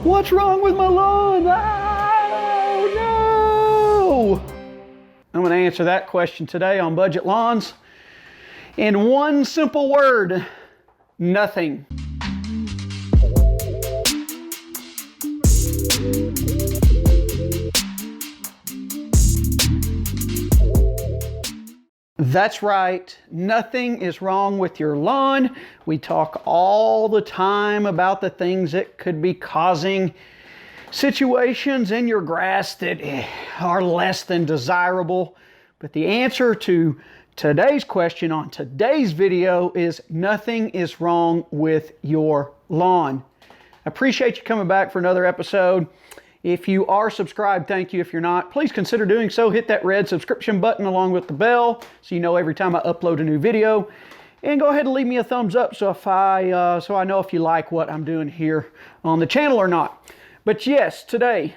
What's wrong with my lawn? Oh no! I'm going to answer that question today on Budget Lawns in one simple word: nothing. That's right, nothing is wrong with your lawn. We talk all the time about the things that could be causing situations in your grass that are less than desirable. But the answer to today's question on today's video is nothing is wrong with your lawn. I appreciate you coming back for another episode. If you are subscribed, thank you. If you're not, please consider doing so. Hit that red subscription button along with the bell so you know every time I upload a new video. And go ahead and leave me a thumbs up so I know if you like what I'm doing here on the channel or not. But yes, today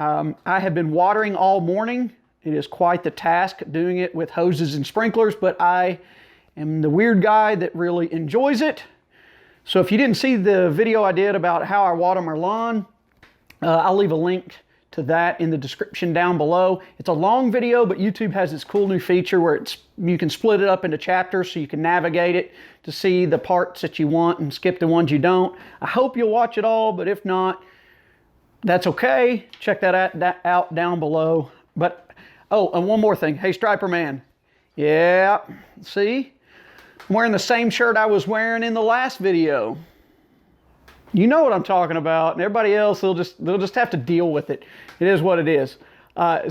I have been watering all morning. It is quite the task doing it with hoses and sprinklers, but I am the weird guy that really enjoys it. So if you didn't see the video I did about how I water my lawn, I'll leave a link to that in the description down below. It's a long video, but YouTube has this cool new feature where you can split it up into chapters so you can navigate it to see the parts that you want and skip the ones you don't. I hope you'll watch it all, but if not, that's okay. Check that out down below. But, oh, and one more thing. Hey, Striper Man. Yeah, see? I'm wearing the same shirt I was wearing in the last video. You know what I'm talking about, and everybody else, they'll just have to deal with it. It is what it is.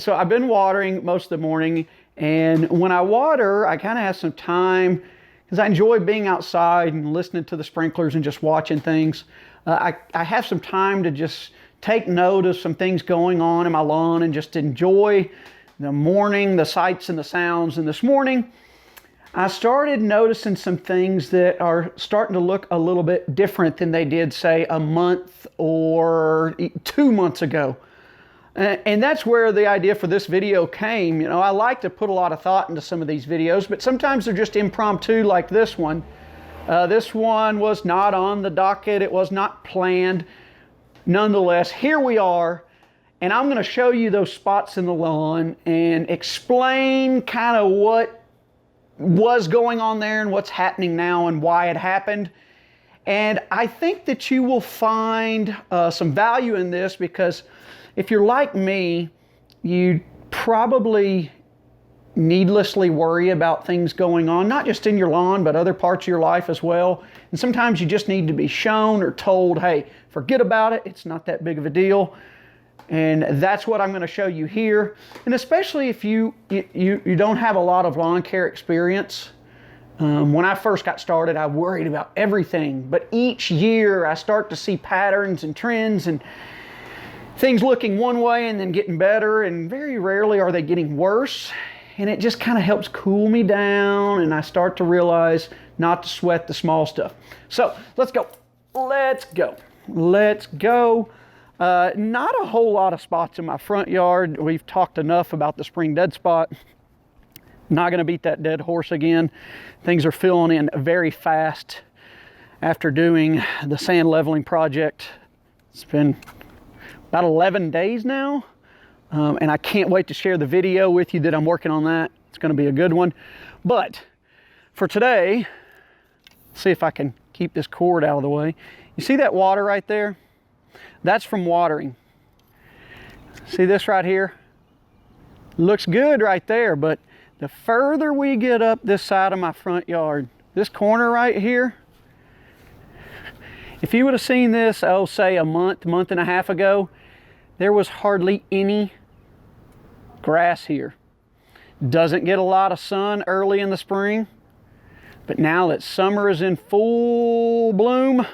So I've been watering most of the morning, and when I water, I kind of have some time because I enjoy being outside and listening to the sprinklers and just watching things. I have some time to just take note of some things going on in my lawn and just enjoy the morning, the sights and the sounds. And this morning, I started noticing some things that are starting to look a little bit different than they did, say, a month or 2 months ago. And that's where the idea for this video came. You know, I like to put a lot of thought into some of these videos, but sometimes they're just impromptu like this one. This one was not on the docket. It was not planned. Nonetheless, here we are. And I'm going to show you those spots in the lawn and explain kind of what was going on there and what's happening now and why it happened. And I think that you will find some value in this, because if you're like me, you probably needlessly worry about things going on, not just in your lawn, but other parts of your life as well. And sometimes you just need to be shown or told, hey, forget about it. It's not that big of a deal. And that's what I'm going to show you here. And especially if you don't have a lot of lawn care experience. When I first got started, I worried about everything. But each year I start to see patterns and trends and things looking one way and then getting better. And very rarely are they getting worse. And it just kind of helps cool me down. And I start to realize not to sweat the small stuff. So let's go. Let's go. Let's go. Not a whole lot of spots in my front yard. We've talked enough about the spring dead spot. Not going to beat that dead horse again. Things are filling in very fast after doing the sand leveling project. It's been about 11 days now. And I can't wait to share the video with you that I'm working on that. It's going to be a good one. But for today, see if I can keep this cord out of the way. You see that water right there? That's from watering. See this right here? Looks good right there, but the further we get up this side of my front yard, this corner right here, if you would have seen this, oh, say a month and a half ago, there was hardly any grass here. Doesn't get a lot of sun early in the spring, but now that summer is in full bloom,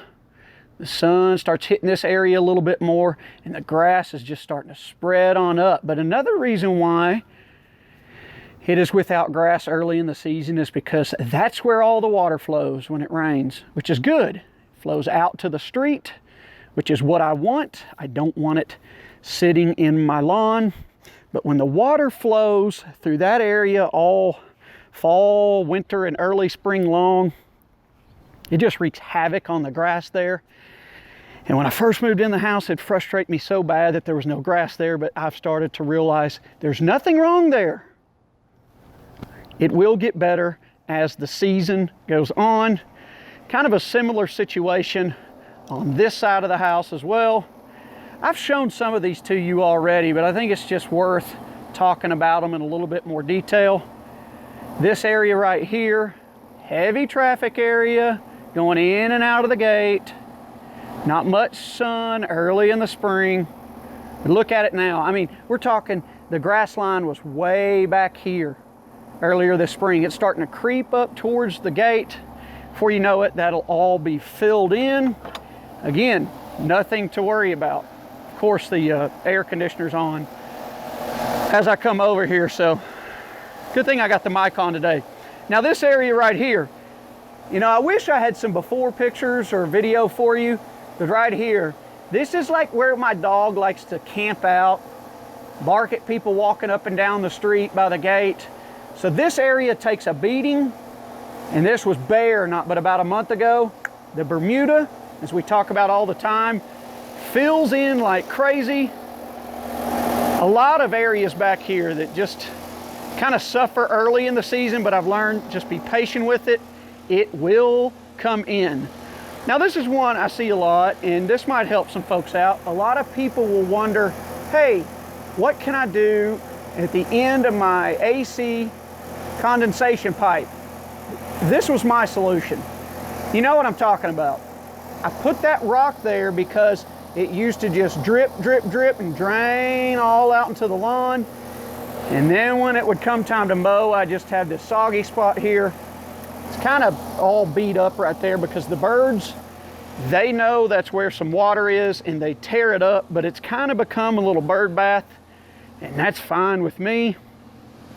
the sun starts hitting this area a little bit more and the grass is just starting to spread on up. But another reason why it is without grass early in the season is because that's where all the water flows when it rains, which is good. It flows out to the street, which is what I want. I don't want it sitting in my lawn. But when the water flows through that area all fall, winter, and early spring long, it just wreaks havoc on the grass there. And when I first moved in the house, it frustrated me so bad that there was no grass there, but I've started to realize there's nothing wrong there. It will get better as the season goes on. Kind of a similar situation on this side of the house as well. I've shown some of these to you already, but I think it's just worth talking about them in a little bit more detail. This area right here, heavy traffic area, going in and out of the gate. Not much sun early in the spring. But look at it now. I mean, we're talking the grass line was way back here earlier this spring. It's starting to creep up towards the gate. Before you know it, that'll all be filled in. Again, nothing to worry about. Of course, the air conditioner's on as I come over here, so good thing I got the mic on today. Now this area right here, you know, I wish I had some before pictures or video for you, but right here, this is like where my dog likes to camp out, bark at people walking up and down the street by the gate. So this area takes a beating, and this was bare not but about a month ago. The Bermuda, as we talk about all the time, fills in like crazy. A lot of areas back here that just kind of suffer early in the season, but I've learned just be patient with it. It will come in. Now this is one I see a lot, and this might help some folks out. A lot of people will wonder, hey, what can I do at the end of my AC condensation pipe? This was my solution. You know what I'm talking about. I put that rock there because it used to just drip, drip, drip and drain all out into the lawn. And then when it would come time to mow, I just had this soggy spot here. It's kind of all beat up right there because the birds, they know that's where some water is and they tear it up, but it's kind of become a little bird bath, and that's fine with me.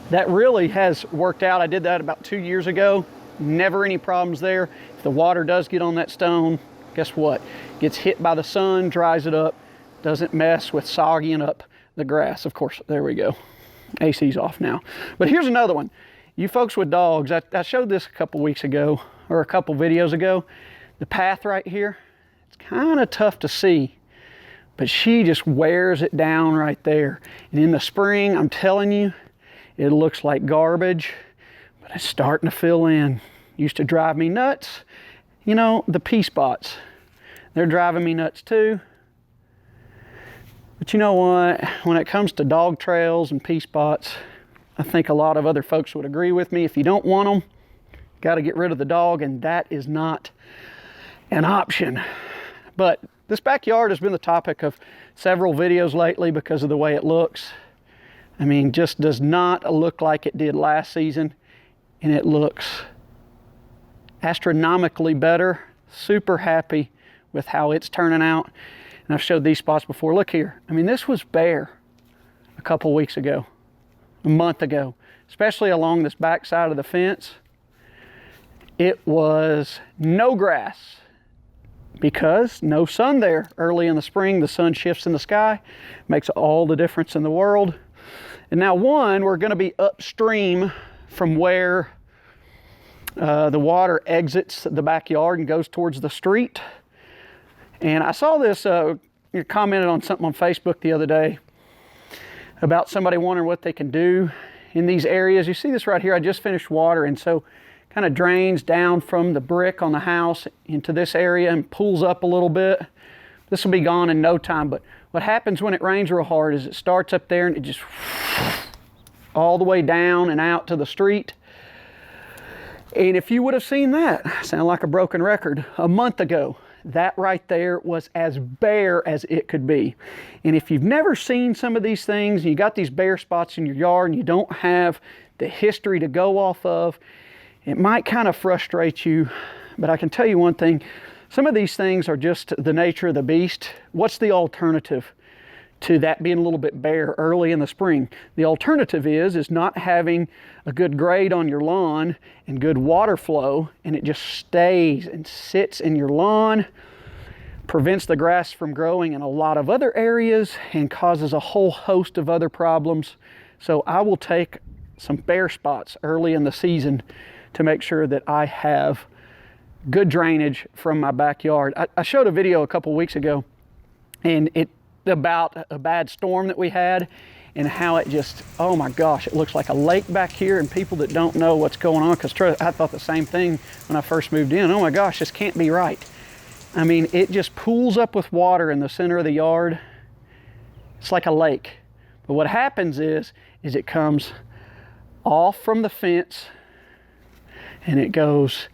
That really has worked out. I did that about 2 years ago. Never any problems there. If the water does get on that stone, guess what? Gets hit by the sun, dries it up, doesn't mess with soggying up the grass. Of course, there we go. AC's off now. But here's another one. You folks with dogs, I showed this a couple weeks ago, or a couple videos ago. The path right here, it's kind of tough to see, but she just wears it down right there. And in the spring, I'm telling you, it looks like garbage, but it's starting to fill in. Used to drive me nuts. You know, the pea spots, they're driving me nuts too. But you know what? When it comes to dog trails and pea spots, I think a lot of other folks would agree with me. If you don't want them, got to get rid of the dog, and that is not an option. But this backyard has been the topic of several videos lately because of the way it looks. I mean, just does not look like it did last season, and it looks astronomically better. Super happy with how it's turning out. And I've showed these spots before. Look here. I mean, this was bare a couple weeks ago, a month ago, especially along this back side of the fence. It was no grass because no sun there. Early in the spring, the sun shifts in the sky, makes all the difference in the world. And now we're going to be upstream from where the water exits the backyard and goes towards the street. And I saw this, you commented on something on Facebook the other day about somebody wondering what they can do in these areas. You see this right here, I just finished watering, so kind of drains down from the brick on the house into this area and pulls up a little bit. This will be gone in no time, but what happens when it rains real hard is it starts up there and it just all the way down and out to the street. And if you would have seen that, I sound like a broken record, a month ago, that right there was as bare as it could be. And if you've never seen some of these things, and you got these bare spots in your yard and you don't have the history to go off of, it might kind of frustrate you. But I can tell you one thing, some of these things are just the nature of the beast. What's the alternative to that being a little bit bare early in the spring? The alternative is not having a good grade on your lawn and good water flow, and it just stays and sits in your lawn, prevents the grass from growing in a lot of other areas, and causes a whole host of other problems. So I will take some bare spots early in the season to make sure that I have good drainage from my backyard. I showed a video a couple weeks ago and about a bad storm that we had and how it just, oh my gosh, it looks like a lake back here, and people that don't know what's going on, because I thought the same thing when I first moved in. Oh my gosh, this can't be right. I mean, it just pools up with water in the center of the yard. It's like a lake. But what happens is it comes off from the fence and it goes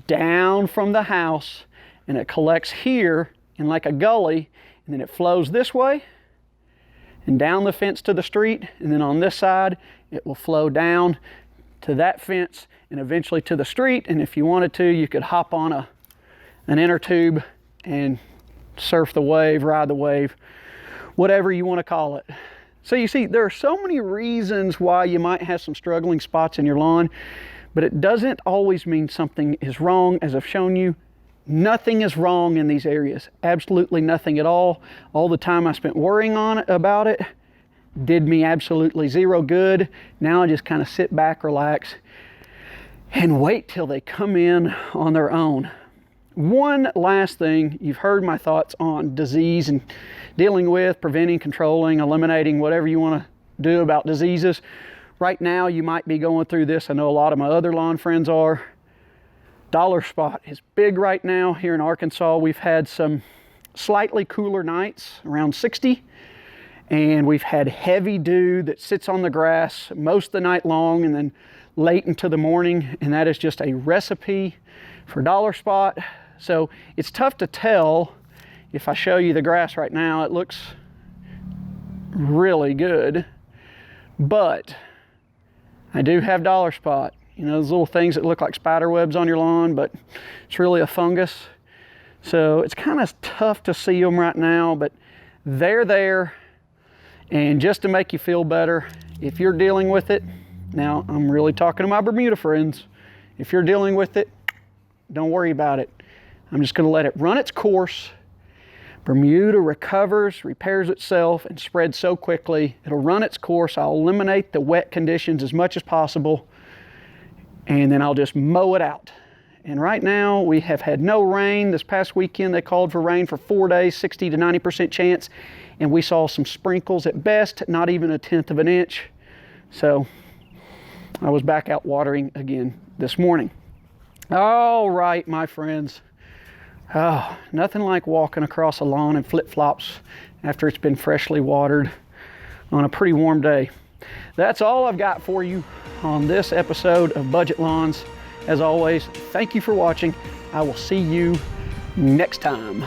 down from the house and it collects here in like a gully, and then it flows this way and down the fence to the street, and then on this side it will flow down to that fence and eventually to the street. And if you wanted to, you could hop on an inner tube and surf the wave, ride the wave, whatever you want to call it. So you see, there are so many reasons why you might have some struggling spots in your lawn, but it doesn't always mean something is wrong. As I've shown you, nothing is wrong in these areas. Absolutely nothing at all. All the time I spent worrying about it did me absolutely zero good. Now I just kind of sit back, relax, and wait till they come in on their own. One last thing, you've heard my thoughts on disease and dealing with, preventing, controlling, eliminating, whatever you want to do about diseases. Right now, you might be going through this. I know a lot of my other lawn friends are. Dollar spot is big right now here in Arkansas. We've had some slightly cooler nights, around 60, and we've had heavy dew that sits on the grass most of the night long and then late into the morning, and that is just a recipe for dollar spot. So it's tough to tell. If I show you the grass right now, it looks really good, but I do have dollar spot. You know, those little things that look like spider webs on your lawn, but it's really a fungus. So it's kind of tough to see them right now, but they're there. And just to make you feel better, if you're dealing with it, now I'm really talking to my Bermuda friends, if you're dealing with it, don't worry about it. I'm just going to let it run its course. Bermuda recovers, repairs itself, and spreads so quickly. It'll run its course. I'll eliminate the wet conditions as much as possible, and then I'll just mow it out. And right now, we have had no rain. This past weekend, they called for rain for 4 days, 60 to 90% chance, and we saw some sprinkles at best, not even 1/10 of an inch. So I was back out watering again this morning. All right, my friends. Oh, nothing like walking across a lawn in flip-flops after it's been freshly watered on a pretty warm day. That's all I've got for you on this episode of Budget Lawns. As always, thank you for watching. I will see you next time.